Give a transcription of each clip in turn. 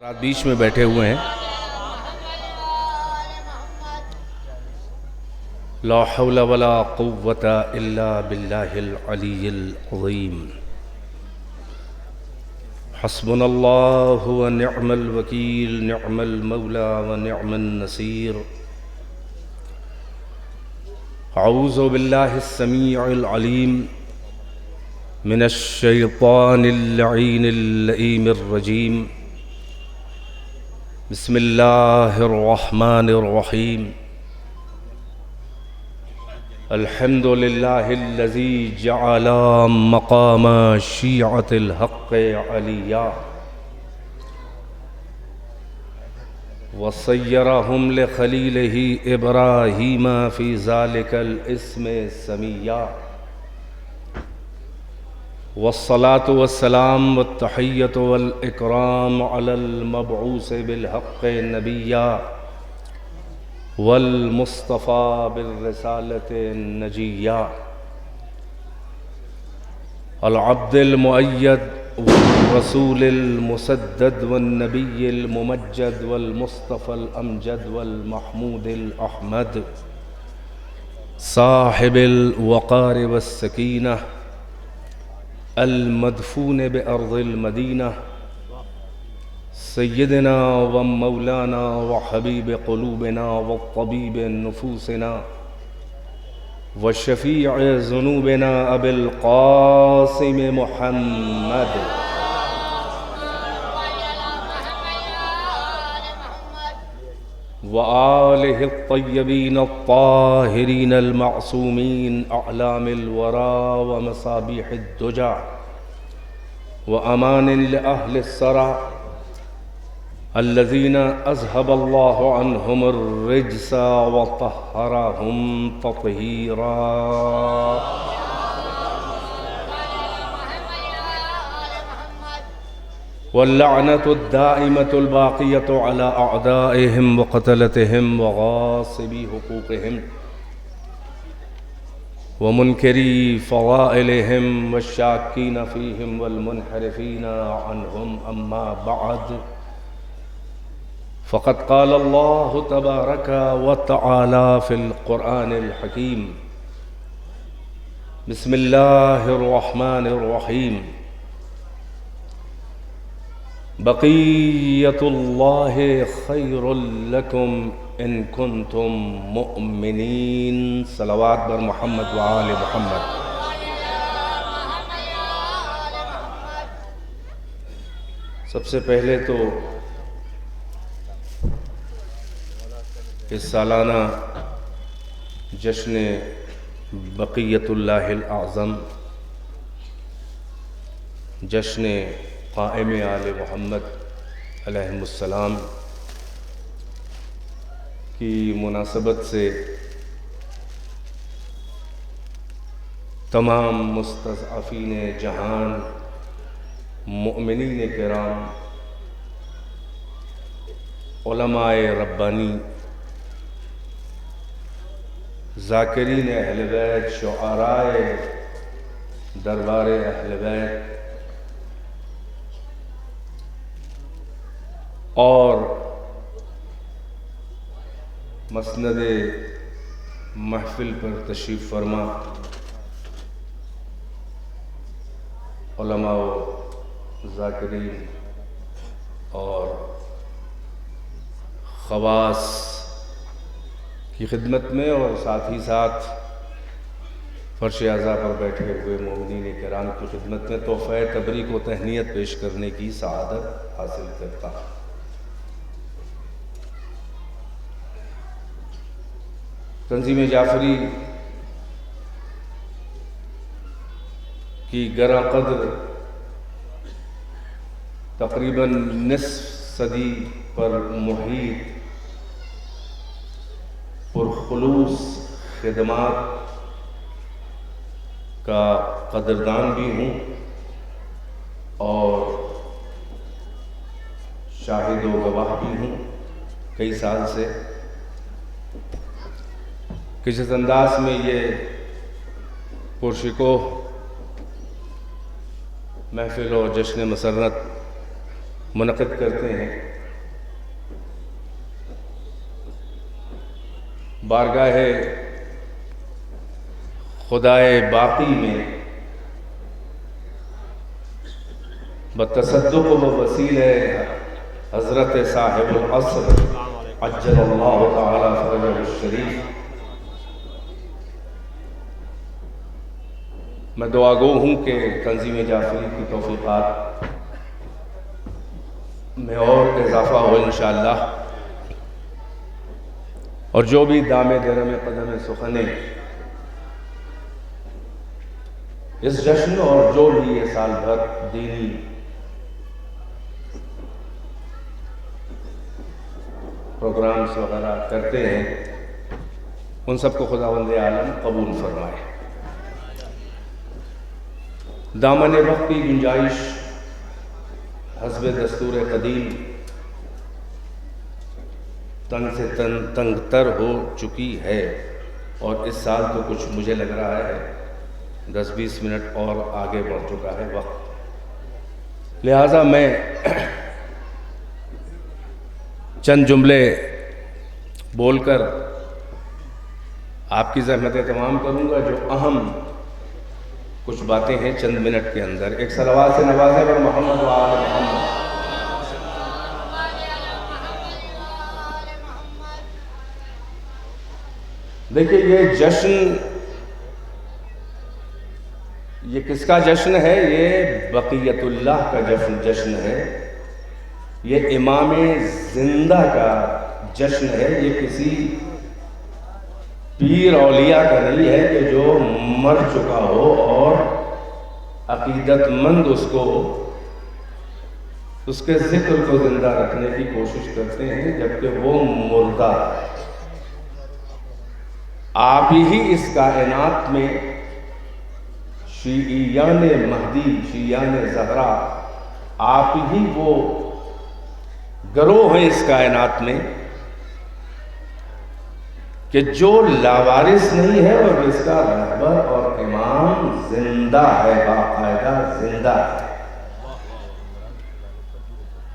رات بیچ میں بیٹھے ہوئے ہیں. لا حول ولا قوة الا باللہ العلی العظیم. حسبنا اللہ ونعم الوکیل، نعم المولا ونعم النصیر. اعوذ باللہ السمیع العلیم من الشیطان اللعین اللئیم الرجیم. بسم اللہ الرحمن الرحیم. الحمد للہ الذی جعل مقام شیعۃ الحق علیہ وصیرہم لخلیلہ ابراہیم فی ذلک الاسم سمیہ. والصلاة والسلام والتحیة والإکرام علی المبعوث بالحق نبیہ والمصطفى بالرسالة النجیہ. العبد المؤید والرسول المسدد والنبی الممجد والمصطفى الامجد والمحمود الاحمد صاحب الوقار والسکینہ المدفون بأرض المدینہ سیدنا و مولانا و حبیب قلوبنا و طبیب نفوسنا و شفیع ذنوبنا ابی القاسم محمد و آلہ الطیبین الطاہرین المعصومین اعلام الورى و مصابیح الدجى و امان لأہل السرى الذين أذهب الله عنهم الرجس وطهرهم تطهيرا. واللعنة الدائمة الباقية على أعدائهم وقتلتهم وغاصبي حقوقهم ومنكري فضائلهم والشاكين فيهم والمنحرفين عنهم. أما بعد، فقد قال الله تبارك وتعالى في القرآن الحكيم: بسم الله الرحمن الرحيم. بقية الله خير لكم إن كنتم مؤمنين. صلوات بر محمد وآل محمد. سب سے پہلے تو اس سالانہ جشن بقیت اللہ الاعظم، جشن قائم آل محمد علیہ السلام کی مناسبت سے تمام مستضعفین جہان، مؤمنین کرام، علماء ربانی، ذاکرین اہل بیت، شعراء دربار اہل بیت اور مسند محفل پر تشریف فرما علماء و ذاکرین اور خواص کی خدمت میں، اور ساتھ ہی ساتھ فرش اعضاء پر بیٹھے ہوئے مومنین کرام کی خدمت میں تحفہ تبریک و تہنیت پیش کرنے کی سعادت حاصل کرتا. تنظیم جعفری کی گراں قدر تقریباً نصف صدی پر محیط پرخلوص خدمات کا قدردان بھی ہوں اور شاہد و گواہ بھی ہوں کئی سال سے. کس انداز میں یہ پرشکوہ محفل اور جشن مسرت منعقد کرتے ہیں، بارگاہ خدائے باقی میں بتصدق و وسیلہ حضرت صاحب العصر عجل اللہ تعالی فرجہ الشریف میں دعا گو ہوں کہ تنظیم جعفری کی توفیقات میں اور اضافہ ہو انشاءاللہ، اور جو بھی دام درم قدم سخنے اس جشن اور جو بھی یہ سال بھر دینی پروگرامز وغیرہ کرتے ہیں ان سب کو خداوند عالم قبول فرمائے۔ دامن وقت کی گنجائش حسب دستور قدیم تن سے تنگ تر ہو چکی ہے، اور اس سال تو کچھ مجھے لگ رہا ہے 10-20 منٹ اور آگے بڑھ چکا ہے وقت، لہٰذا میں چند جملے بول کر آپ کی زحمتیں تمام کروں گا۔ جو اہم کچھ باتیں ہیں چند منٹ کے اندر، ایک صلوات سے نوازیں پر محمد و آل محمد۔ دیکھیے یہ جشن، یہ کس کا جشن ہے؟ یہ بقیت اللہ کا جشن ہے، یہ امام زندہ کا جشن ہے، یہ کسی پیر اولیاء کا نہیں ہے کہ جو مر چکا ہو اور عقیدت مند اس کے ذکر کو زندہ رکھنے کی کوشش کرتے ہیں جبکہ وہ مردہ ہے۔ آپ ہی اس کائنات میں شیعیان مہدی، شیعیان زہرا، آپ ہی وہ گروہ ہیں اس کائنات میں کہ جو لاوارث نہیں ہے اور جس کا رہبر اور امام زندہ ہے، باقاعدہ زندہ ہے،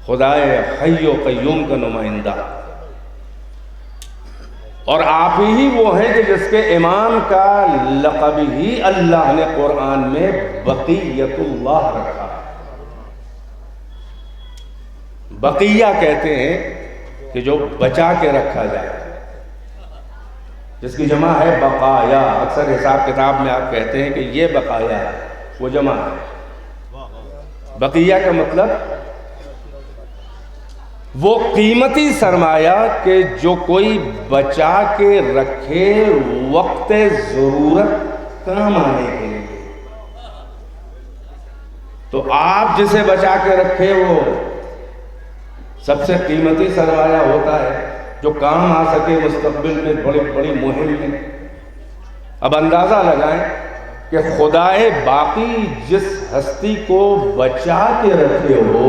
خدائے حی و قیوم کا نمائندہ، اور آپ ہی وہ ہیں کہ جس کے امام کا لقب ہی اللہ نے قرآن میں بقیت اللہ رکھا ہے۔ بقیہ کہتے ہیں کہ جو بچا کے رکھا جائے، جس کی جمع ہے بقایا۔ اکثر حساب کتاب میں آپ کہتے ہیں کہ یہ بقایا ہے، وہ جمع ہے۔ بقیہ کا مطلب وہ قیمتی سرمایہ کہ جو کوئی بچا کے رکھے وقت ضرورت کام آنے کے لیے۔ تو آپ جسے بچا کے رکھے وہ سب سے قیمتی سرمایہ ہوتا ہے جو کام آ سکے مستقبل میں بڑی بڑی مہم میں۔ اب اندازہ لگائیں کہ خدائے باقی جس ہستی کو بچا کے رکھے ہو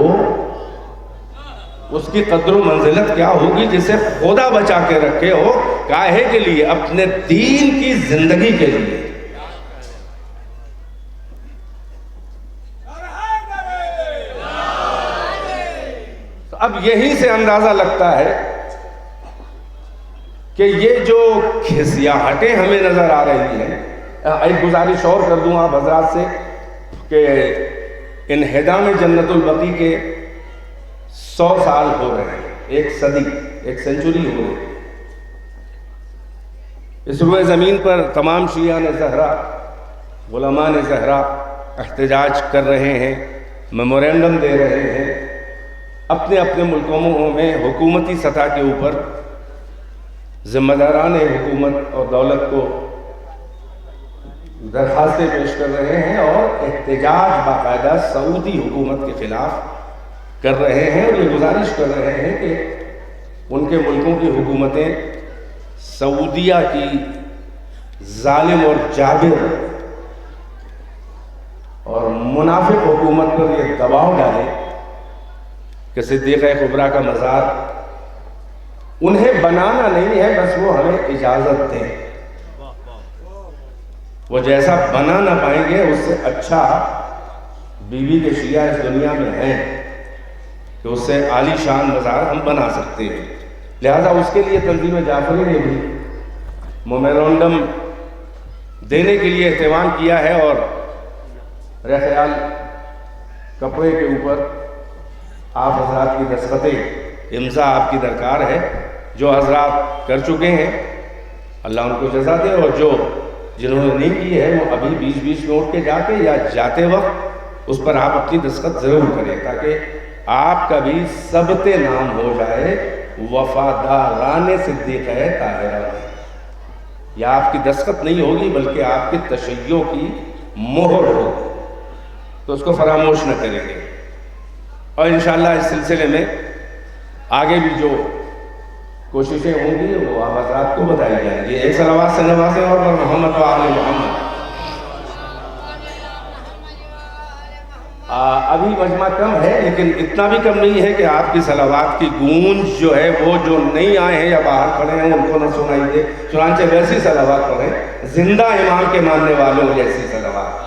اس کی قدر و منزلت کیا ہوگی جسے خدا بچا کے رکھے ہو، کاہے کے لیے؟ اپنے دین کی زندگی کے لیے۔ اب یہیں سے اندازہ لگتا ہے کہ یہ جو کھسیاہٹیں ہمیں نظر آ رہی ہیں، ایک گزارش اور کر دوں آپ حضرات سے کہ انہدام جنت البقیع کے 100 سال ہو رہے ہیں، ایک صدی، ایک سینچری ہو رہی ہے۔ اس روئے زمین پر تمام شیعان زہرا، علماء زہرا احتجاج کر رہے ہیں، میمورینڈم دے رہے ہیں، اپنے اپنے ملکوں میں حکومتی سطح کے اوپر ذمہ داران حکومت اور دولت کو درخواستیں پیش کر رہے ہیں اور احتجاج باقاعدہ سعودی حکومت کے خلاف کر رہے ہیں، اور یہ گزارش کر رہے ہیں کہ ان کے ملکوں کی حکومتیں سعودیہ کی ظالم اور جابر اور منافق حکومت پر یہ دباؤ ڈالیں کہ صدیقہ کبریٰ کا مزار انہیں بنانا نہیں ہے، بس وہ ہمیں اجازت دیں، وہ جیسا بنا نہ پائیں گے اس سے اچھا بیوی کے شیعہ اس دنیا میں ہیں کہ اس سے عالی شان مزار ہم بنا سکتے ہیں۔ لہذا اس کے لیے تنظیم جعفری نے بھی مومیرونڈم دینے کے لیے اہتمام کیا ہے، اور میرا خیال کپڑے کے اوپر آپ حضرات کی دستخط امضا آپ کی درکار ہے۔ جو حضرات کر چکے ہیں اللہ ان کو جزا دے، اور جنہوں نے نہیں کی ہے وہ ابھی 20-20 میں اٹھ کے جا کے یا جاتے وقت اس پر آپ اپنی دستخط ضرور کریں، تاکہ آپ کا بھی ثبت نام ہو جائے وفاداران صدیقہ طاہرہ میں۔ یا آپ کی دستخط نہیں ہوگی بلکہ آپ کے تشیع کی مہر ہوگی، تو اس کو فراموش نہ کریں گے۔ اور انشاءاللہ اس سلسلے میں آگے بھی جو کوششیں ہوں گی وہ آپ حضرات کو بتائی جائیں گی۔ ایک صلوات سے نوازیں اور محمد و آل محمد۔ ابھی مجمع کم ہے، لیکن اتنا بھی کم نہیں ہے کہ آپ کی صلوات کی گونج جو ہے وہ جو نہیں آئے ہیں یا باہر کھڑے ہیں ان کو نہ سنائی دے، چنانچہ ویسی صلوات پڑھیں زندہ امام کے ماننے والوں جیسی صلوات۔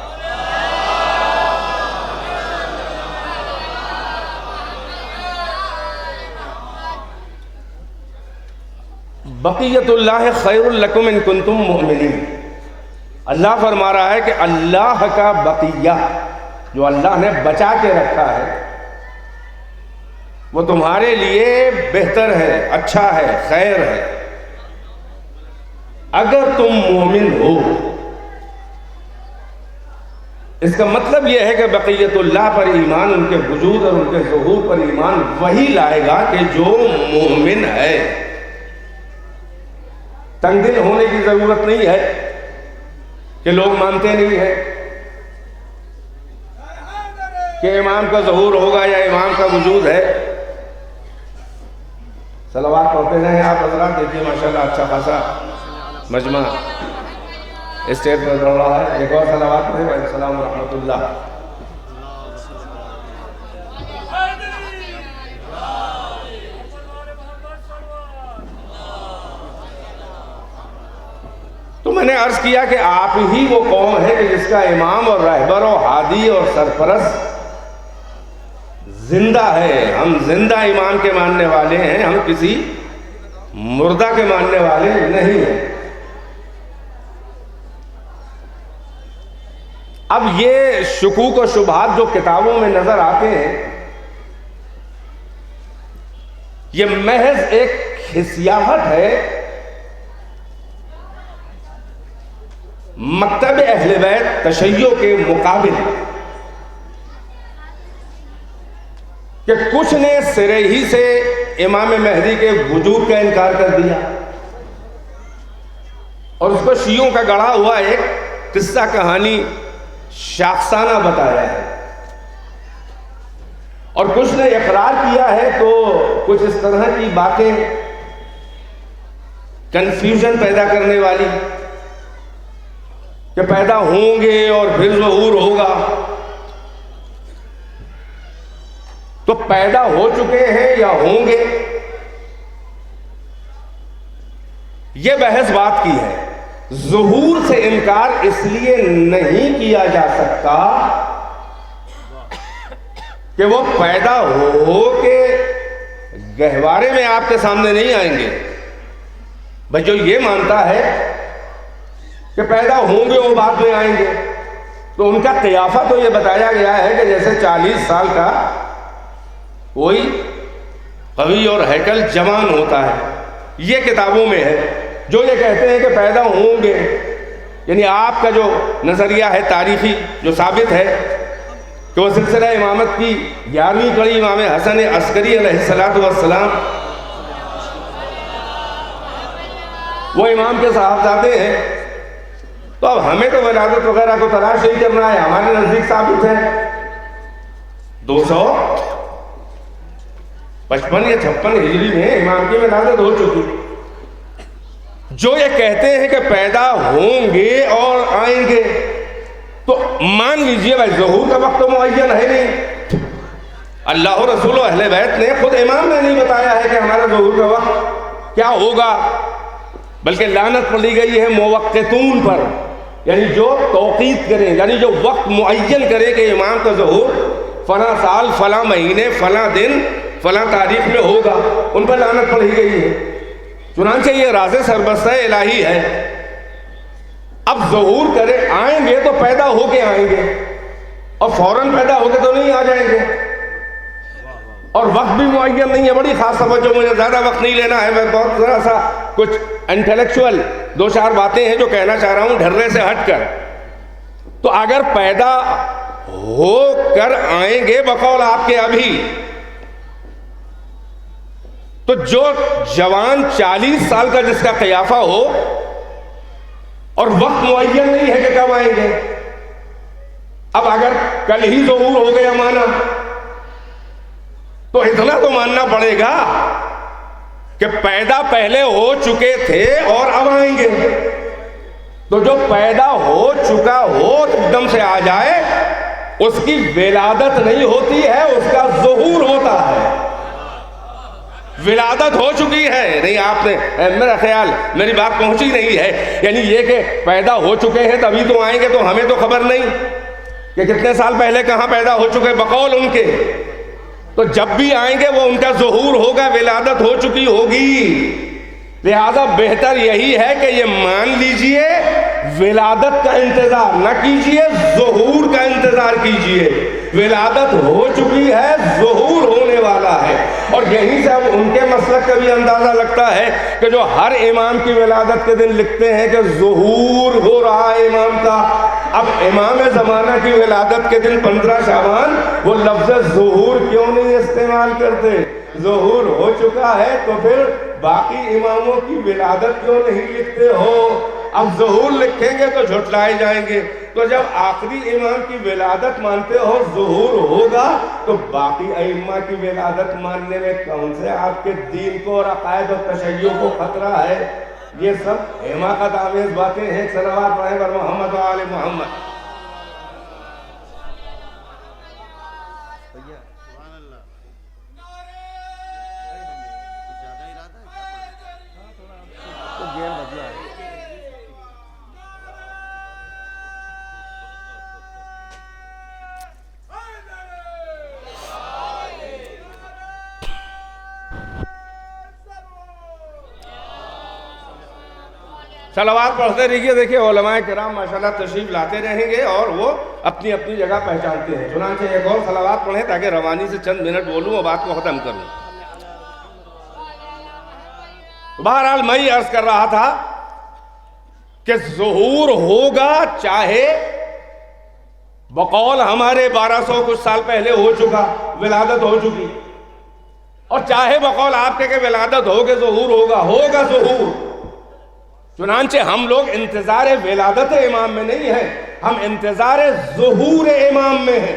بقیت اللہ خیر لکم ان کنتم مؤمنین۔ اللہ فرما رہا ہے کہ اللہ کا بقیہ جو اللہ نے بچا کے رکھا ہے وہ تمہارے لیے بہتر ہے، اچھا ہے، خیر ہے، اگر تم مومن ہو۔ اس کا مطلب یہ ہے کہ بقیت اللہ پر ایمان، ان کے وجود اور ان کے ظہور پر ایمان وہی لائے گا کہ جو مومن ہے۔ تنگ دل ہونے کی ضرورت نہیں ہے کہ لوگ مانتے نہیں ہیں کہ امام کا ظہور ہوگا یا امام کا وجود ہے۔ صلوات پڑھتے ہیں آپ حضرات، دیکھیے ماشاءاللہ اچھا خاصا مجمع اسٹیج پر دوڑ رہا ہے۔ ایک اور صلوات پڑھیں۔ وعلیکم السلام ورحمۃ اللہ۔ تو میں نے عرض کیا کہ آپ ہی وہ قوم ہے کہ جس کا امام اور رہبر و ہادی اور سرپرست زندہ ہے۔ ہم زندہ امام کے ماننے والے ہیں، ہم کسی مردہ کے ماننے والے نہیں ہیں۔ اب یہ شکوک و شبہات جو کتابوں میں نظر آتے ہیں یہ محض ایک حسیاہٹ ہے مکتب اہل بیت تشیع کے مقابل، کہ کچھ نے سرے ہی سے امام مہدی کے وجود کا انکار کر دیا اور اس کو شیعوں کا گڑھا ہوا ایک قصہ کہانی شاخسانہ بتایا ہے، اور کچھ نے اقرار کیا ہے تو کچھ اس طرح کی باتیں کنفیوژن پیدا کرنے والی کہ پیدا ہوں گے اور پھر ظہور ہوگا۔ تو پیدا ہو چکے ہیں یا ہوں گے، یہ بحث بات کی ہے۔ ظہور سے انکار اس لیے نہیں کیا جا سکتا کہ وہ پیدا ہو کے گہوارے میں آپ کے سامنے نہیں آئیں گے۔ بھائی جو یہ مانتا ہے کہ پیدا ہوں گے وہ بعد میں آئیں گے، تو ان کا قیافہ تو یہ بتایا گیا ہے کہ جیسے 40 سال کا کوئی قوی اور ہیکل جوان ہوتا ہے، یہ کتابوں میں ہے۔ جو یہ کہتے ہیں کہ پیدا ہوں گے، یعنی آپ کا جو نظریہ ہے تاریخی جو ثابت ہے کہ وہ سلسلہ امامت کی 11ویں کڑی امام حسن عسکری علیہ السلام وہ امام کے صاحبزادے ہیں، تو اب ہمیں تو ولادت وغیرہ کو تلاش نہیں کرنا ہے، ہمارے نزدیک ثابت ہے 255 یا 56 ہجری میں امام کی ولادت ہو چکی۔ جو یہ کہتے ہیں کہ پیدا ہوں گے اور آئیں گے، تو مان لیجئے بھائی ظہور کا وقت تو معین ہے نہیں، اللہ و رسول و اہل بیت نے خود امام نے نہیں بتایا ہے کہ ہمارا ظہور کا وقت کیا ہوگا، بلکہ لعنت پڑی گئی ہے موقتون پر، یعنی جو توقیت کریں، یعنی جو وقت معین کرے کہ امام کا ظہور فلاں سال فلاں مہینے فلاں دن فلاں تاریخ میں ہوگا، ان پر لعنت پڑی گئی ہے۔ چنانچہ یہ راز سربستہ الہی ہے اب ظہور کرے آئیں گے تو پیدا ہو کے آئیں گے، اور فوراً پیدا ہو کے تو نہیں آ جائیں گے، اور وقت بھی معین نہیں ہے۔ بڑی خاص توجہ، مجھے زیادہ وقت نہیں لینا ہے، میں بہت ذرا سا کچھ انٹلیکچوئل دو چار باتیں ہیں جو کہنا چاہ رہا ہوں ڈھرے سے ہٹ کر۔ تو اگر پیدا ہو کر آئیں گے بقول آپ کے ابھی، تو جو جوان 40 سال کا جس کا قیافہ ہو اور وقت معین نہیں ہے کہ کب آئیں گے، اب اگر کل ہی ظہور ہو گیا مانا تو اتنا تو ماننا پڑے گا کہ پیدا پہلے ہو چکے تھے اور اب آئیں گے۔ تو جو پیدا ہو چکا ہو ایک دم سے آ جائے، اس کی ولادت نہیں ہوتی ہے، اس کا ظہور ہوتا ہے۔ ولادت ہو چکی ہے نہیں، آپ نے میرا خیال میری بات پہنچی نہیں ہے، یعنی یہ کہ پیدا ہو چکے ہیں تبھی تو آئیں گے، تو ہمیں تو خبر نہیں کہ کتنے سال پہلے کہاں پیدا ہو چکے بقول ان کے۔ تو جب بھی آئیں گے وہ ان کا ظہور ہوگا، ولادت ہو چکی ہوگی۔ لہذا بہتر یہی ہے کہ یہ مان لیجئے ولادت کا انتظار نہ کیجئے، ظہور کا انتظار کیجئے۔ ولادت ہو چکی ہے، ظہور ہونے والا ہے۔ اور یہیں سے اب ان کے مسلک کا بھی اندازہ لگتا ہے کہ جو ہر امام کی ولادت کے دن لکھتے ہیں کہ ظہور ہو رہا ہے امام کا، اب امام زمانہ کی ولادت کے دن 15 شعبان وہ لفظ ظہور کیوں نہیں استعمال کرتے؟ ظہور ہو چکا ہے تو پھر باقی اماموں کی ولادت کیوں نہیں لکھتے ہو؟ اب ظہور لکھیں گے تو جھٹلائے جائیں گے۔ تو جب آخری امام کی ولادت مانتے ہو ظہور ہوگا، تو باقی ائمہ کی ولادت ماننے میں کون سے آپ کے دین کو اور عقائد و تشیع کو خطرہ ہے؟ یہ سب حماقت آمیز باتیں ہیں۔ صلوات پڑھیں بر محمد و آل محمد۔ صلوات پڑھتے رہیے، دیکھیں علماء کرام ماشاءاللہ تشریف لاتے رہیں گے اور وہ اپنی اپنی جگہ پہچانتے ہیں۔ چنانچہ ایک اور صلوات پڑھیں تاکہ روانی سے چند منٹ بولوں اور بات کو ختم کروں۔ بہرحال میں یہ عرض کر رہا تھا کہ ظہور ہوگا، چاہے بقول ہمارے 1200 کچھ سال پہلے ہو چکا، ولادت ہو چکی، اور چاہے بقول آپ کے کہ ولادت ہوگے ظہور ہوگا ظہور۔ چنانچہ ہم لوگ انتظار ولادت امام میں نہیں ہیں، ہم انتظار ظہور امام میں ہیں۔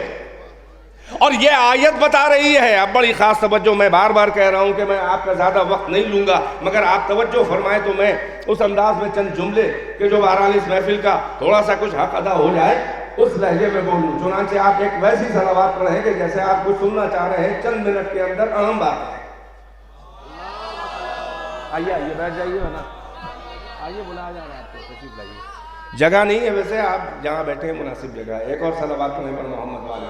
اور یہ آیت بتا رہی ہے، اب بڑی خاص توجہ، میں بار بار کہہ رہا ہوں کہ میں آپ کا زیادہ وقت نہیں لوں گا، مگر آپ توجہ فرمائیں تو میں اس انداز میں چند جملے کہ جو بہرحال اس محفل کا تھوڑا سا کچھ حق ادا ہو جائے اس لہجے میں بولوں۔ چنانچہ آپ ایک ویسی صلوات پڑھیں کہ جیسے آپ کچھ سننا چاہ رہے ہیں، چند منٹ کے اندر اہم بات ہے۔ آئیے بیٹھ جائیے نا، آئیے بلایا جا رہا ہے آپ کو، تشریف لائیے۔ جگہ نہیں ہے ویسے، آپ جہاں بیٹھے ہیں مناسب جگہ ہے۔ ایک اور صلوات پڑھیں پر محمد والے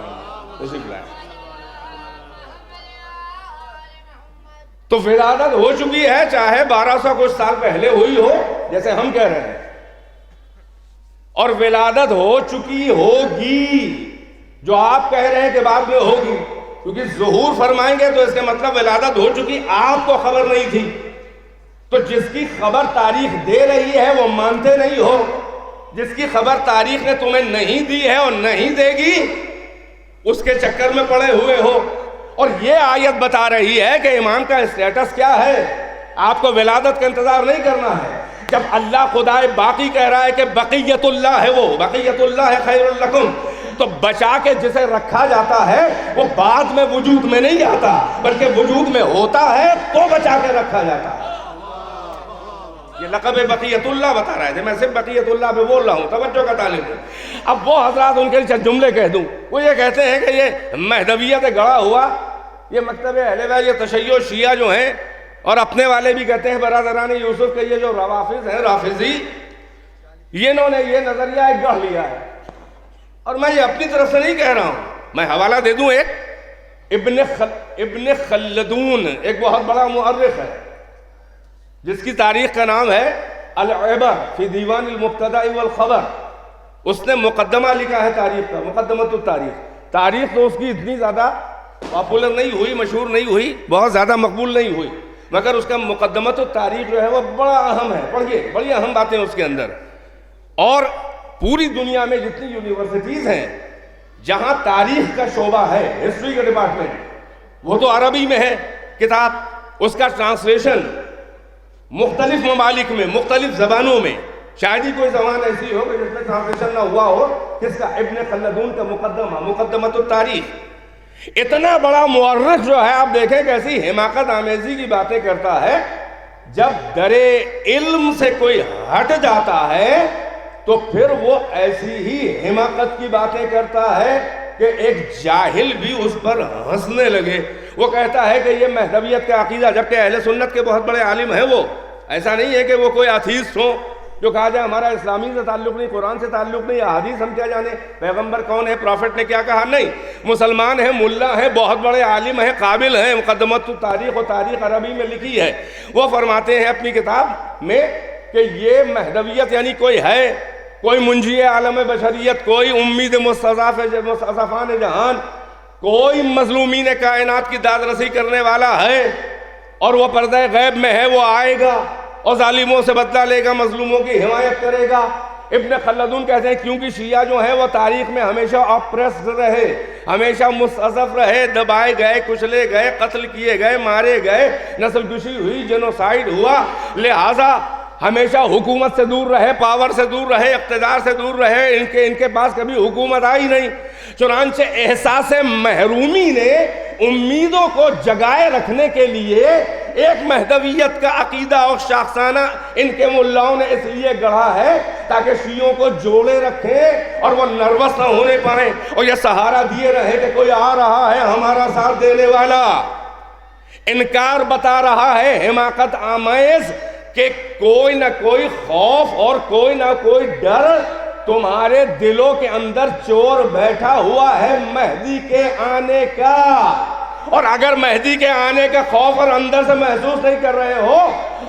تشریف لائیں۔ تو ولادت ہو چکی ہے، چاہے 1200 کچھ سال پہلے ہوئی ہو جیسے ہم کہہ رہے ہیں، اور ولادت ہو چکی ہوگی جو آپ کہہ رہے ہیں کہ بعد میں ہوگی، کیونکہ ظہور فرمائیں گے تو اس کے مطلب ولادت ہو چکی، آپ کو خبر نہیں تھی۔ تو جس کی خبر تاریخ دے رہی ہے وہ مانتے نہیں ہو، جس کی خبر تاریخ نے تمہیں نہیں دی ہے اور نہیں دے گی اس کے چکر میں پڑے ہوئے ہو۔ اور یہ آیت بتا رہی ہے کہ امام کا اسٹیٹس کیا ہے، آپ کو ولادت کا انتظار نہیں کرنا ہے۔ جب اللہ خدا باقی کہہ رہا ہے کہ بقیت اللہ ہے، وہ بقیت اللہ خیر لکم، تو بچا کے جسے رکھا جاتا ہے وہ بعد میں وجود میں نہیں آتا، بلکہ وجود میں ہوتا ہے تو بچا کے رکھا جاتا ہے۔ یہ لقب بقیت اللہ بتا رہا ہے، میں صرف بقیت اللہ پہ بول رہا ہوں، توجہ کا طالب ہوں۔ اب وہ حضرات ان کے چند جملے کہہ دوں، وہ یہ کہتے ہیں کہ یہ مہدویت گڑا ہوا، یہ مکتب اہل بیت، یہ تشیع شیعہ جو ہیں، اور اپنے والے بھی کہتے ہیں برادران یوسف کے یہ جو روافظ ہیں، رافضی، انہوں نے یہ نظریہ ایک گڑھ لیا ہے۔ اور میں یہ اپنی طرف سے نہیں کہہ رہا ہوں، میں حوالہ دے دوں، ایک ابن خلدون ایک بہت بڑا مؤرخ ہے جس کی تاریخ کا نام ہے العبر فی دیوان المبتدأ والخبر، اس نے مقدمہ لکھا ہے تاریخ کا، مقدمۃ التاریخ۔ تاریخ تو اس کی اتنی زیادہ پاپولر نہیں ہوئی، مشہور نہیں ہوئی، بہت زیادہ مقبول نہیں ہوئی، مگر اس کا مقدمۃ التاریخ جو ہے وہ بڑا اہم ہے، پڑھیے، بڑی اہم باتیں اس کے اندر۔ اور پوری دنیا میں جتنی یونیورسٹیز ہیں جہاں تاریخ کا شعبہ ہے، ہسٹری کا ڈپارٹمنٹ، وہ تو عربی میں ہے کتاب، اس کا ٹرانسلیشن مختلف ممالک میں، مختلف زبانوں میں، شاید ہی کوئی زبان ایسی ہو کہ جس میں ٹرانسلیشن نہ ہوا ہو، کس کا؟ ابن خلدون کا مقدمہ، مقدمۃ التاریخ۔ اتنا بڑا مورخ جو ہے، آپ دیکھیں کیسی حماقت آمیزی کی باتیں کرتا ہے۔ جب درے علم سے کوئی ہٹ جاتا ہے تو پھر وہ ایسی ہی حماقت کی باتیں کرتا ہے کہ ایک جاہل بھی اس پر ہنسنے لگے۔ وہ کہتا ہے کہ یہ مہدویت کا عقیدہ، جبکہ اہل سنت کے بہت بڑے عالم ہیں وہ، ایسا نہیں ہے کہ وہ کوئی ایتھیسٹ ہوں جو کہا جائے ہمارا اسلامی سے تعلق نہیں، قرآن سے تعلق نہیں، احادیث ہم کیا جانے، پیغمبر کون ہے، پروفٹ نے کیا کہا، نہیں، مسلمان ہیں، ملا ہیں، بہت بڑے عالم ہیں، قابل ہیں، مقدمۃ التاریخ و تاریخ عربی میں لکھی ہے۔ وہ فرماتے ہیں اپنی کتاب میں کہ یہ مہدویت یعنی کوئی ہے، کوئی منجی عالم بشریت، کوئی امید مستضعفان جہان، کوئی مظلومین کائنات کی داد رسی کرنے والا ہے، اور وہ پردہ غیب میں ہے، وہ آئے گا اور ظالموں سے بدلہ لے گا، مظلوموں کی حمایت کرے گا۔ ابن خلدون کہتے ہیں کیونکہ شیعہ جو ہیں وہ تاریخ میں ہمیشہ اپریسڈ رہے، ہمیشہ مستضعف رہے، دبائے گئے، کچلے گئے، قتل کیے گئے، مارے گئے، نسل کشی ہوئی، جینوسائیڈ ہوا، لہٰذا ہمیشہ حکومت سے دور رہے، پاور سے دور رہے، اقتدار سے دور رہے، ان کے پاس کبھی حکومت آئی نہیں۔ چنانچہ احساس محرومی نے امیدوں کو جگائے رکھنے کے لیے ایک مہدویت کا عقیدہ اور شاخسانہ ان کے ملاؤں نے اس لیے گڑھا ہے تاکہ شیعوں کو جوڑے رکھیں اور وہ نروس نہ ہونے پائیں اور یہ سہارا دیے رہے کہ کوئی آ رہا ہے ہمارا ساتھ دینے والا۔ انکار بتا رہا ہے حماقت آمیز کہ کوئی نہ کوئی خوف اور کوئی نہ کوئی ڈر تمہارے دلوں کے اندر چور بیٹھا ہوا ہے مہدی کے آنے کا، اور اگر مہدی کے آنے کا خوف اور اندر سے محسوس نہیں کر رہے ہو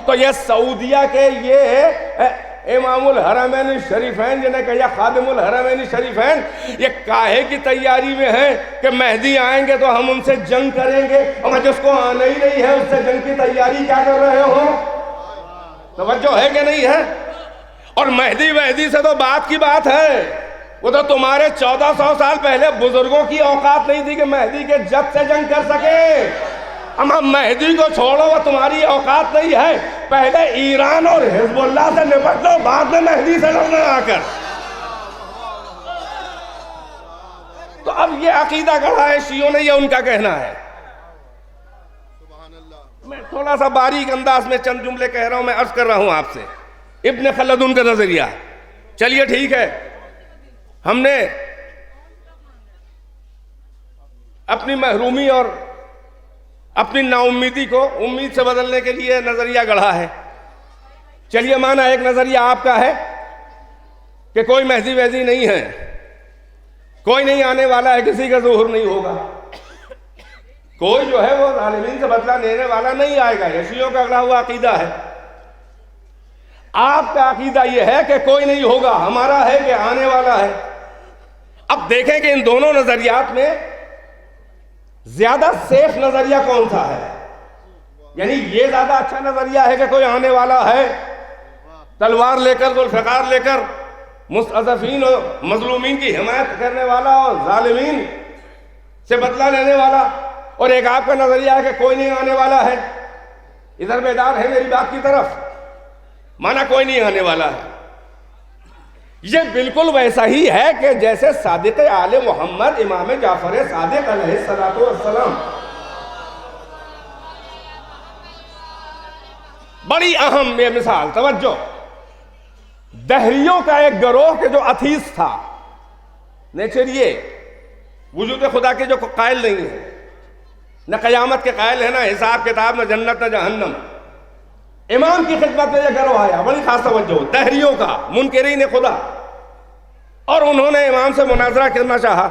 تو یہ سعودیہ کے یہ امام الحرمین الشریفین جنہیں کہا خادم الحرمین الشریفین، یہ کاہے کی تیاری میں ہیں کہ مہدی آئیں گے تو ہم ان سے جنگ کریں گے، اور جس کو آنا ہی نہیں ہے اس سے جنگ کی تیاری کیا کر رہے ہو؟ توجہ ہے کہ نہیں ہے؟ اور مہدی سے تو بات کی بات ہے، وہ تو تمہارے 1400 سال پہلے بزرگوں کی اوقات نہیں تھی کہ مہدی کے جد سے جنگ کر سکے۔ اما مہدی کو چھوڑو، وہ تمہاری اوقات نہیں ہے، پہلے ایران اور حزب اللہ سے نپٹ لو، بعد میں مہدی سے لڑنا آ کر۔ تو اب یہ عقیدہ گڑھا ہے شیعوں نے، یہ ان کا کہنا ہے۔ میں تھوڑا سا باریک انداز میں چند جملے کہہ رہا ہوں، میں عرض کر رہا ہوں آپ سے ابن خلدون کا نظریہ۔ چلیے ٹھیک ہے، ہم نے اپنی محرومی اور اپنی نا امیدی کو امید سے بدلنے کے لیے نظریہ گڑھا ہے۔ چلیے مانا ایک نظریہ آپ کا ہے کہ کوئی مہدی وہدی نہیں ہے، کوئی نہیں آنے والا ہے، کسی کا ظہور نہیں ہوگا، کوئی جو ہے وہ ظالمین سے بدلہ لینے والا نہیں آئے گا، یہ شیعوں کا گڑھا ہوا عقیدہ ہے۔ آپ کا عقیدہ یہ ہے کہ کوئی نہیں ہوگا، ہمارا ہے کہ آنے والا ہے۔ اب دیکھیں کہ ان دونوں نظریات میں زیادہ سیف نظریہ کون سا ہے؟ یعنی یہ زیادہ اچھا نظریہ ہے کہ کوئی آنے والا ہے، تلوار لے کر، ذوالفقار لے کر، مستضعفین اور مظلومین کی حمایت کرنے والا اور ظالمین سے بدلہ لینے والا، اور ایک آپ کا نظریہ ہے کہ کوئی نہیں آنے والا ہے۔ ادھر بیدار ہے میری بات کی طرف، مانا کوئی نہیں آنے والا ہے۔ یہ بالکل ویسا ہی ہے کہ جیسے صادق آل محمد امام جعفر صادق علیہ السلام، بڑی اہم یہ مثال، توجہ، دہریوں کا ایک گروہ کہ جو اتھیس تھا، نیچریے وجود خدا کے جو قائل نہیں ہے، نہ قیامت کے قائل ہے، نہ حساب کتاب، نہ جنت، نہ جہنم، امام کی خدمت میں یہ گروہ آیا، بڑی خاص توجہ، دہریوں کا، منکرین خدا، اور انہوں نے امام سے مناظرہ کرنا چاہا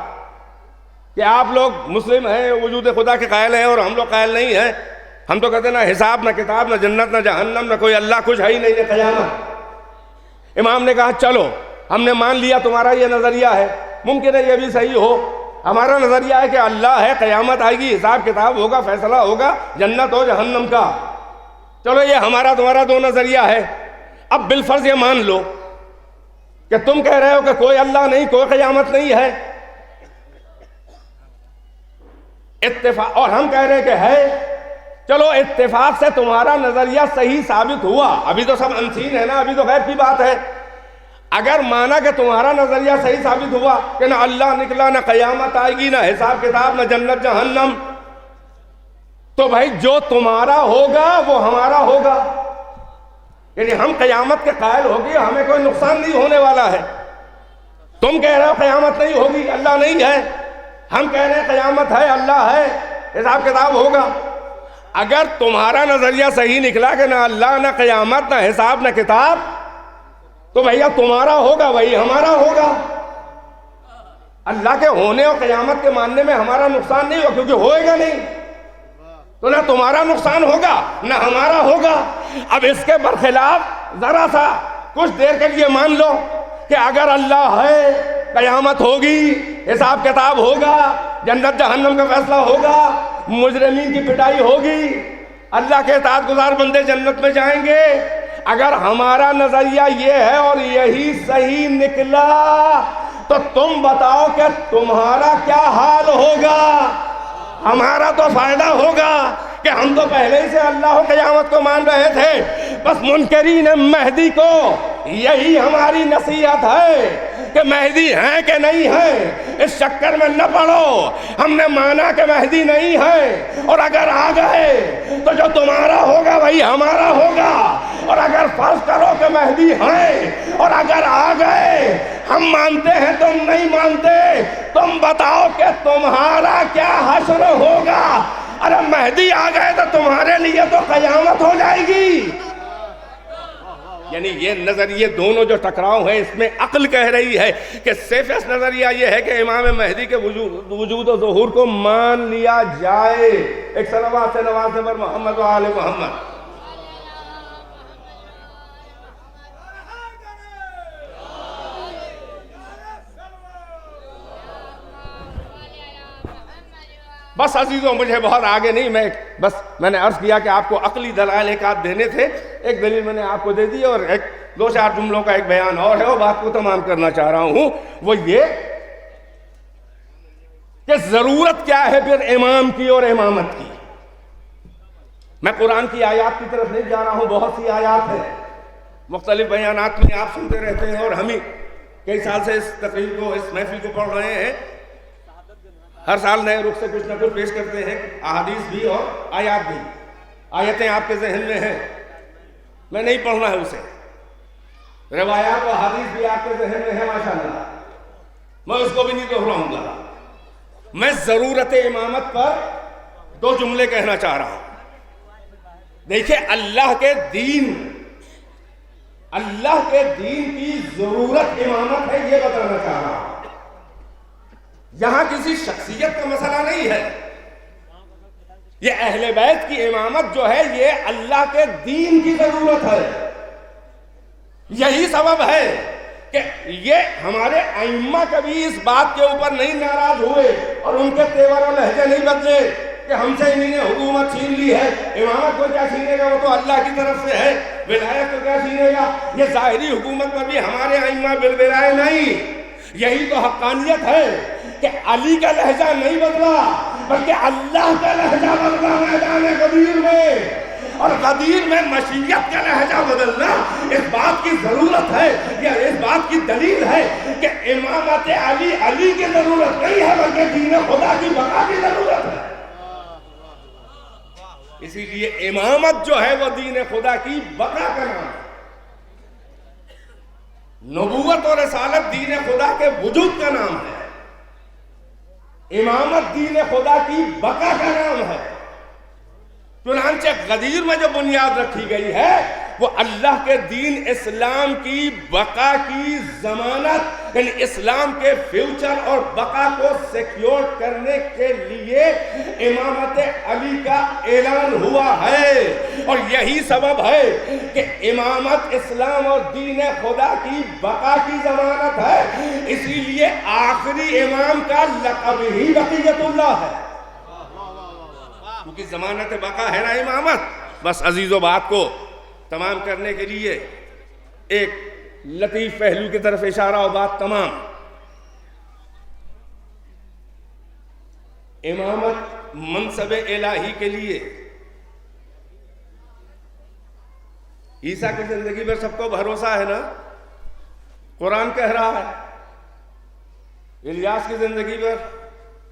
کہ آپ لوگ مسلم ہیں، وجود خدا کے قائل ہیں، اور ہم لوگ قائل نہیں ہیں، ہم تو کہتے ہیں نہ حساب، نہ کتاب، نہ جنت، نہ جہنم، نہ کوئی اللہ، کچھ ہے ہی نہیں، نہ قیامت۔ امام نے کہا چلو ہم نے مان لیا تمہارا یہ نظریہ ہے، ممکن ہے یہ بھی صحیح ہو، ہمارا نظریہ ہے کہ اللہ ہے، قیامت آئے گی، حساب کتاب ہوگا، فیصلہ ہوگا جنت و جہنم کا، چلو یہ ہمارا تمہارا دو نظریہ ہے، اب بالفرض یہ مان لو کہ تم کہہ رہے ہو کہ کوئی اللہ نہیں، کوئی قیامت نہیں ہے، اتفاق، اور ہم کہہ رہے ہیں کہ ہے، چلو اتفاق سے تمہارا نظریہ صحیح ثابت ہوا، ابھی تو سب انسین ہے نا، ابھی تو غیب کی بات ہے، اگر مانا کہ تمہارا نظریہ صحیح ثابت ہوا کہ نہ اللہ نکلا، نہ قیامت آئے گی، نہ حساب کتاب، نہ جنت جہنم، تو بھائی جو تمہارا ہوگا وہ ہمارا ہوگا، یعنی ہم قیامت کے قائل ہوگی، ہمیں کوئی نقصان نہیں ہونے والا ہے۔ تم کہہ رہے ہو قیامت نہیں ہوگی، اللہ نہیں ہے، ہم کہہ رہے ہیں قیامت ہے، اللہ ہے، حساب کتاب ہوگا۔ اگر تمہارا نظریہ صحیح نکلا کہ نہ اللہ، نہ قیامت، نہ حساب، نہ کتاب، تو بھیا تمہارا ہوگا وہی ہمارا ہوگا۔ اللہ کے ہونے اور قیامت کے ماننے میں ہمارا نقصان نہیں ہوگا، کیونکہ ہوئے گا نہیں، تو نہ تمہارا نقصان ہوگا نہ ہمارا ہوگا۔ اب اس کے برخلاف ذرا سا کچھ دیر کے لیے مان لو کہ اگر اللہ ہے، قیامت ہوگی، حساب کتاب ہوگا، جنت جہنم کا فیصلہ ہوگا، مجرمین کی پٹائی ہوگی، اللہ کے اطاعت گزار بندے جنت میں جائیں گے۔ اگر ہمارا نظریہ یہ ہے اور یہی صحیح نکلا تو تم بتاؤ کہ تمہارا کیا حال ہوگا؟ ہمارا تو فائدہ ہوگا کہ ہم تو پہلے ہی سے اللہ و قیامت کو مان رہے تھے، بس منکرین مہدی کو یہی ہماری نصیحت ہے کہ مہدی ہیں کہ نہیں ہیں، اس چکر میں نہ پڑو، ہم نے مانا کہ مہدی نہیں ہے، اور اگر آ گئے تو جو تمہارا ہوگا وہی ہمارا ہوگا، اور اگر فرض کرو کہ مہدی ہیں اور اگر آ گئے، ہم مانتے ہیں تم نہیں مانتے، تم بتاؤ کہ تمہارا کیا حشر ہوگا؟ ارے مہدی آ گئے تو تمہارے لیے تو قیامت ہو جائے گی۔ یعنی یہ نظریے دونوں جو ٹکراؤ ہیں، اس میں عقل کہہ رہی ہے کہ سیفسٹ نظریہ یہ ہے کہ امام مہدی کے وجود و ظہور کو مان لیا جائے۔ ایک صلوات سے نوازے پر محمد و آل محمد۔ بس عزیزوں، مجھے بہت آگے نہیں، میں نے عرض کیا کہ آپ کو عقلی دلائل ایک آدھ دینے تھے، ایک دلیل میں نے آپ کو دے دی، اور ایک دو چار جملوں کا ایک بیان اور ہے، وہ بات کو تمام کرنا چاہ رہا ہوں، وہ یہ کہ ضرورت کیا ہے پھر امام کی اور امامت کی۔ میں قرآن کی آیات کی طرف نہیں جا رہا ہوں، بہت سی آیات ہیں، مختلف بیانات میں آپ سنتے رہتے ہیں، اور ہم ہی کئی سال سے اس تقریر کو، اس محفل کو پڑھ رہے ہیں، ہر سال نئے رخ سے کچھ نہ کچھ پیش کرتے ہیں، احادیث بھی اور آیات بھی۔ آیتیں آپ کے ذہن میں ہیں، میں نہیں پڑھنا ہے اسے، روایات و حدیث بھی آپ کے ذہن میں ہے ماشاءاللہ، میں اس کو بھی نہیں دہراؤں گا۔ میں ضرورت امامت پر دو جملے کہنا چاہ رہا ہوں۔ دیکھیں، اللہ کے دین کی ضرورت امامت ہے، یہ بتانا چاہ رہا ہوں۔ یہاں کسی شخصیت کا مسئلہ نہیں ہے، یہ اہل بیت کی امامت جو ہے یہ اللہ کے دین کی ضرورت ہے۔ یہی سبب ہے کہ یہ ہمارے ائمہ کبھی اس بات کے اوپر نہیں ناراض ہوئے اور ان کے تیور و لہجے نہیں بدلے کہ ہم سے انہی نے حکومت چھین لی ہے، امامت کو کیا چھینے گا، وہ تو اللہ کی طرف سے ہے، ولایت کو کیا چھینے گا۔ یہ ظاہری حکومت پر بھی ہمارے ائمہ بالبرائے نہیں۔ یہی تو حقانیت ہے کہ علی کا لہجہ نہیں بدلا بلکہ اللہ کا لہجہ بدلا میدان غدیر میں، اور غدیر میں مشیت کا لہجہ بدلنا اس بات کی ضرورت ہے، یا اس بات کی دلیل ہے کہ امامت علی کی ضرورت نہیں ہے بلکہ دین خدا کی بقا کی ضرورت ہے۔ اسی لیے امامت جو ہے وہ دین خدا کی بقا کا نام ہے۔ نبوت اور رسالت دین خدا کے وجود کا نام ہے، امامت دین خدا کی بقا کا نام ہے۔ چنانچہ غدیر میں جو بنیاد رکھی گئی ہے وہ اللہ کے دین اسلام کی بقا کی ضمانت، یعنی اسلام کے فیوچر اور بقا کو سیکیور کرنے کے لیے امامت علی کا اعلان ہوا ہے، اور یہی سبب ہے کہ امامت اسلام اور دین خدا کی بقا کی ضمانت ہے، اسی لیے آخری امام کا لقب ہی بقیت اللہ ہے، کیونکہ ضمانت بقا ہے نا امامت۔ بس عزیزو، بات کو تمام کرنے کے لیے ایک لطیف پہلو کی طرف اشارہ اور بات تمام۔ امامت منصب الہی کے لیے عیسیٰ کی زندگی پر سب کو بھروسہ ہے نا، قرآن کہہ رہا ہے۔ الیاس کی زندگی پر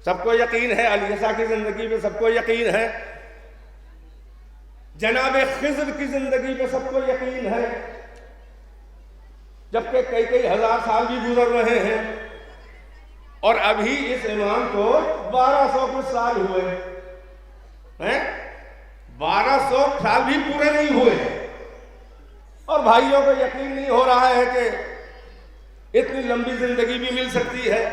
سب کو یقین ہے، عیسیٰ کی زندگی پر سب کو یقین ہے، جناب خضر کی زندگی پہ سب کو یقین ہے، جبکہ کئی ہزار سال بھی گزر رہے ہیں اور ابھی اس امام کو 1200 کچھ سال ہوئے ہیں، 1200 سال بھی پورے نہیں ہوئے، اور بھائیوں کو یقین نہیں ہو رہا ہے کہ اتنی لمبی زندگی بھی مل سکتی ہے۔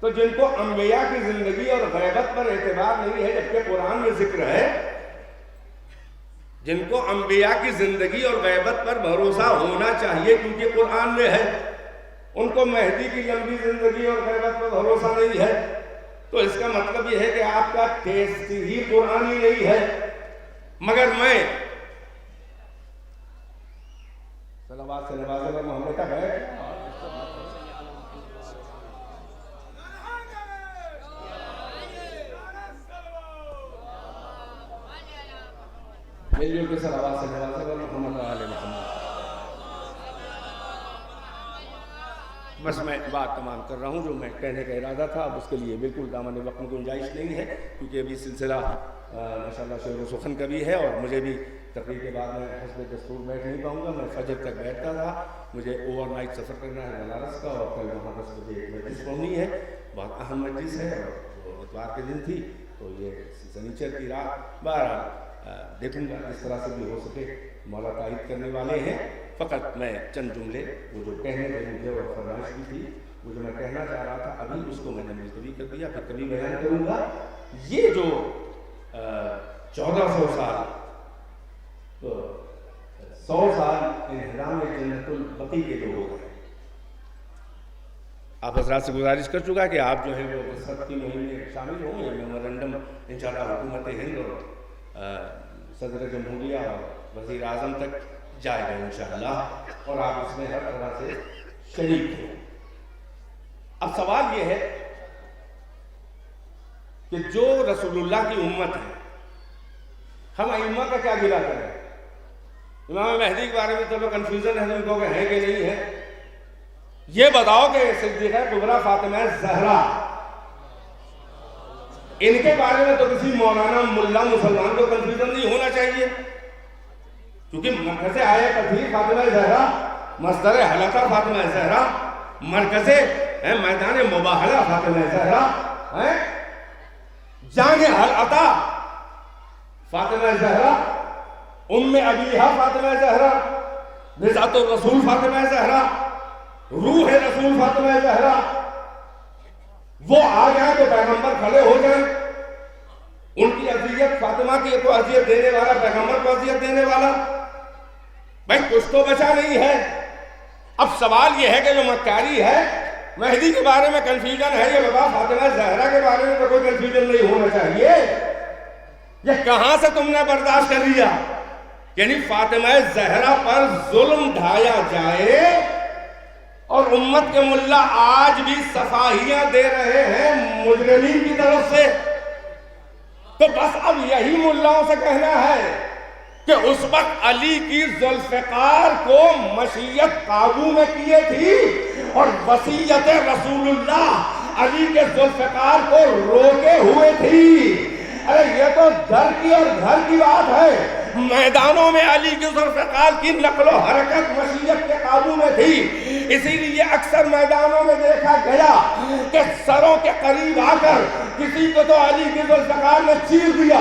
تو جن کو انبیاء کی زندگی اور غیبت پر اعتبار نہیں ہے، جبکہ قرآن میں ذکر ہے، جن کو انبیاء کی زندگی اور غیبت پر بھروسہ ہونا چاہیے کیونکہ قرآن میں ہے، ان کو مہدی کی لمبی زندگی اور غیبت پر بھروسہ نہیں ہے، تو اس کا مطلب یہ ہے کہ آپ کا ٹیسٹ ہی قرآنی نہیں ہے۔ مگر میں صلوات سے نوازے پر محمد کا ہے، ملیوں کے صلوات سے نوازے پر محمد علیہ محمد۔ بس میں بات تمام کر رہا ہوں جو میں کہنے کا ارادہ تھا، اب اس کے لیے بالکل دامن وقت میں گنجائش نہیں ہے، کیونکہ ابھی سلسلہ ماشاءاللہ شعر و سخن کا بھی ہے، اور مجھے بھی تقریر کے بعد میں حسب دستور بیٹھ نہیں پاؤں گا، میں فجر تک بیٹھتا تھا، مجھے اوور نائٹ سفر کرنا ہے بنارس کا، اور کل وہاں 10 بجے ایک مجلس پڑھنی ہے، بہت اہم مجلس ہے، اور اتوار کے دن تھی تو یہ سنیچر کی رات، بہرحال دیکھوں گا اس طرح سے بھی ہو سکے، مولا تائید کرنے والے ہیں۔ فقط میں چند جملے وہ جو کہنے تھے مجھے اور فرمائش بھی تھی، وہ جو میں کہنا چاہ رہا تھا ابھی اس کو میں نے ملتوی کر دیا، پھر کبھی بیان کروں گا۔ یہ جو 1400 سال 100 سال انہدام جنت البقیع کے جو ہو گئے، آپ حضرات سے گزارش کر چکا کہ آپ جو ہے وہ وسعت کی مہم میں شامل ہوں، یہ میمورنڈم انشاءاللہ حکومت ہند اور صدر جمہوریہ اور وزیر اعظم تک جائے گا انشاءاللہ، اور آپ اس میں ہر طرح سے شریک ہیں۔ اب سوال یہ ہے کہ جو رسول اللہ کی امت ہے، ہم ائمہ کا کیا گلہ کریں؟ امام مہدی کے بارے میں تو کنفیوژن ہے، ان کو کہ ہیں کہ نہیں ہے، یہ بتاؤ کہ صدیقہ کبریٰ فاطمہ زہرا، ان کے بارے میں تو کسی مولانا ملا مسلمان کو کنفیوژن نہیں ہونا چاہیے، کیونکہ مرکز آئے کثیر فاطمہ زہرا، مصدر حلقہ فاطمہ زہرا، مرکز میدان مباہلہ فاطمہ زہرا، جان حلقہ فاطمہ زہرا، ام ابیہا فاطمہ زہرا، بضعۃ الرسول فاطمہ زہرا، روح رسول فاطمہ زہرا، وہ آ جائیں تو پیغمبر کھڑے ہو جائیں، ان کی اذیت فاطمہ کی کو اذیت دینے والا پیغمبر کو اذیت دینے والا، بھائی کچھ تو بچا نہیں ہے۔ اب سوال یہ ہے کہ جو مکاری ہے مہدی کے بارے میں کنفیوژن ہے، یہ بتا فاطمہ زہرا کے بارے میں تو کوئی کنفیوژن نہیں ہونا چاہیے، یہ کہاں سے تم نے برداشت کر لیا؟ یعنی فاطمہ زہرا پر ظلم ڈھایا جائے اور امت کے ملا آج بھی صفاہیاں دے رہے ہیں مجرمین کی طرف سے، تو بس اب یہی ملاؤں سے کہنا ہے کہ اس وقت علی کی ذوالفقار کو مشیت قابو میں کیے تھی اور وصیت رسول اللہ علی کے ذوالفقار کو روکے ہوئے تھی۔ ارے یہ تو در کی اور گھر کی بات ہے، میدانوں میں علی کے ذوالفقار کی نقل و حرکت مشیت کے قابو میں تھی، اسی لیے اکثر میدانوں میں دیکھا گیا کہ سروں کے قریب آ کر کسی کو تو علی کی ذوالفقار نے چیر دیا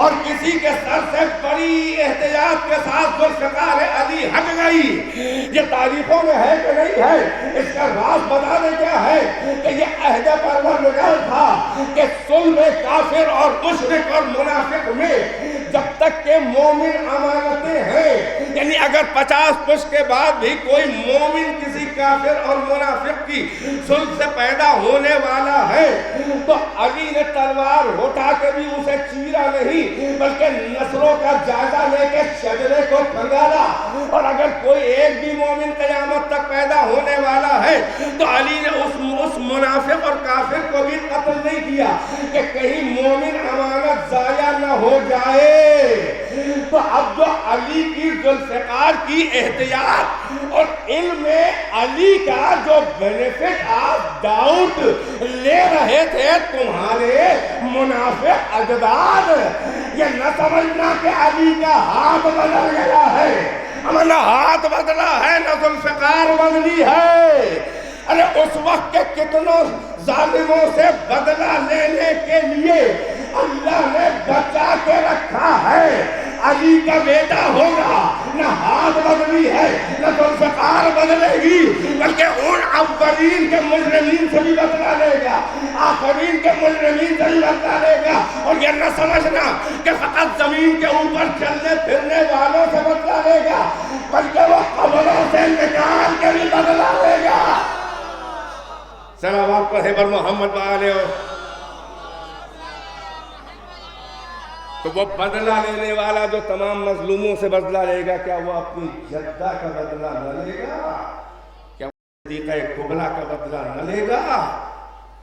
اور کسی کے سر سے بڑی احتیاط کے ساتھ ذوالفقار علی ہٹ گئی۔ یہ تاریخوں میں ہے کہ نہیں ہے؟ اس کا راز بتانے کیا ہے کہ یہ عہد پروردگار تھا کہ صلح کافر اور مشرک اور منافق میں جب تک کہ مومن امانتیں ہیں، یعنی اگر 50 پش کے بعد بھی کوئی مومن کسی کافر اور منافق کی صلح سے پیدا ہونے والا ہے تو علی نے تلوار اٹھا کے بھی اسے چیرا نہیں بلکہ نسلوں کا جائزہ لے کے شجرے کو پھنگالا، اور اگر کوئی ایک بھی مومن قیامت تک پیدا ہونے والا ہے تو علی نے اس منافق اور کافر کو بھی قتل نہیں کیا کہ کہیں مومن امانت ضائع نہ ہو جائے۔ تو اب جو علی کی ذوالفقار کی احتیاط اور علم علی کا جو بینیفٹ آپ ڈاؤٹ لے رہے تھے تمہارے منافق اجداد، یہ نہ سمجھنا کہ علی کا ہاتھ بدل گیا ہے، نہ ہاتھ بدلا ہے نہ ذوالفقار بدلی ہے۔ ارے اس وقت کے کتنوں ظالموں سے بدلہ لینے کے لیے اللہ نے بچا کے رکھا ہے۔ علی کا بیٹا ہوگا، نہ ہاتھ بدلی ہے نہ ذوالفقار بدلے گی، بلکہ ان اولین کے مجرمین سے بھی بدلہ لے گا، آخرین کے مجرمین سے بھی بدلہ لے گا۔ اور یہ نہ سمجھنا کہ فقط زمین کے اوپر چلنے پھرنے والوں سے بدلہ لے گا، بلکہ وہ قبروں سے نکال کے بھی بدلہ لے گا۔ صلوات پڑھے بر محمد وآلہ۔ تو وہ بدلہ لینے والا جو تمام مظلوموں سے بدلہ لے گا، کیا وہ اپنی جدہ کا بدلہ نہ لے گا؟ کیا وہ صدیقہ کبریٰ کا بدلہ نہ لے گا؟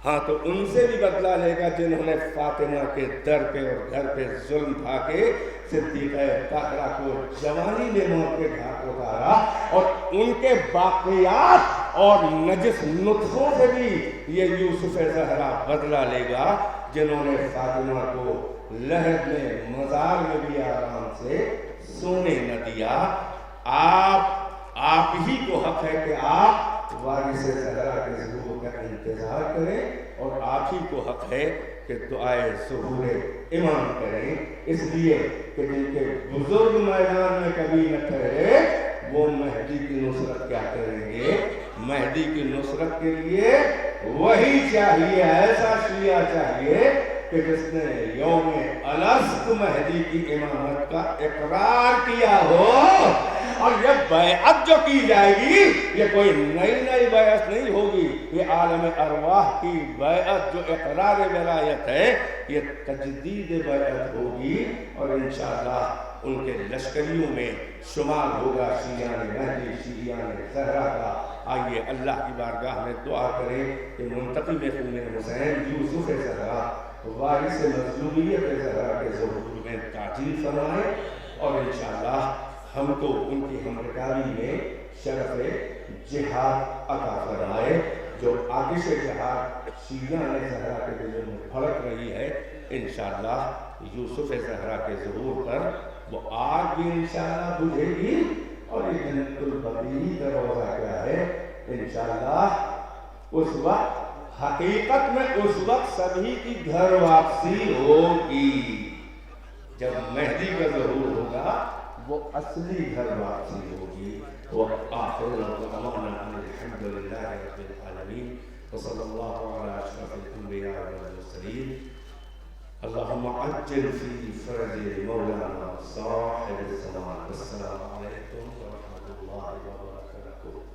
ہاں تو ان سے بھی بدلہ لے گا جنہوں نے فاطمہ کے در پہ اور گھر پہ ظلم کھا کے صدیقہ طاہرہ کو جوانی میں موت کے گھاٹ اتارا، اور ان کے باقیات اور نجس نطفوں سے بھی یہ یوسف زہرا بدلہ لے گا جنہوں نے فاطمہ کو لہد میں مزار میں بھی آرام سے سونے نہ دیا۔ آپ ہی کو حق ہے کہ آپ وارث زہرا کے ظہور کا انتظار کریں، اور آپ ہی کو حق ہے کہ دعائے ظہور امام کریں، اس لیے کہ جن کے بزرگ میدان میں کبھی نہ ٹھہرے وہ مہدی کی نصرت کیا کریں گے؟ مہدی کی نصرت کے لیے وہی چاہیے، ایسا شیعہ چاہیے کہ جس نے یوم الست مہدی کی امامت کا اقرار کیا ہو۔ اور یہ بیعت جو کی جائے گی یہ کوئی نئی بیعت نہیں ہوگی، یہ عالم ارواح کی بیعت جو اقرار ولایت ہے یہ تجدید بیعت ہوگی، اور انشاءاللہ ان کے لشکریوں میں شمار ہوگا شیعان مہدی، شیعان زہرا کا۔ آئیے اللہ کی بارگاہ میں دعا کریں کہ منتقم خون حسین یوسف زہرا وارث مظلومیت زہرا کے ظہور میں تعجیل فرمائے، اور انشاءاللہ ہم کو ان کی ہمکاری میں شرف جہاد عطا فرمائے۔ جو آتش جہاد شیعان زہرا کے دلوں میں بھڑک رہی ہے، انشاءاللہ یوسف زہرا کے ظہور پر وہ آگ بھی انشاءاللہ بجھے گی، اور یہ جنت البقیع کا روضہ کیا ہے انشاءاللہ اس وقت، حقیقت میں اس وقت سبھی کی گھر واپسی ہوگی۔ جب مہدی کا ظہور ہوگا وہ اصلی گھر واپسی ہوگی۔ وآخر دعوانا ان الحمد للہ رب العالمین، وصلی اللہ علی اشرف الانبیاء والمرسلین۔ اللہم عجل فی فرج مولانا صاحب الزمان۔ السلام علیکم ورحمۃ اللہ وبرکاتہ۔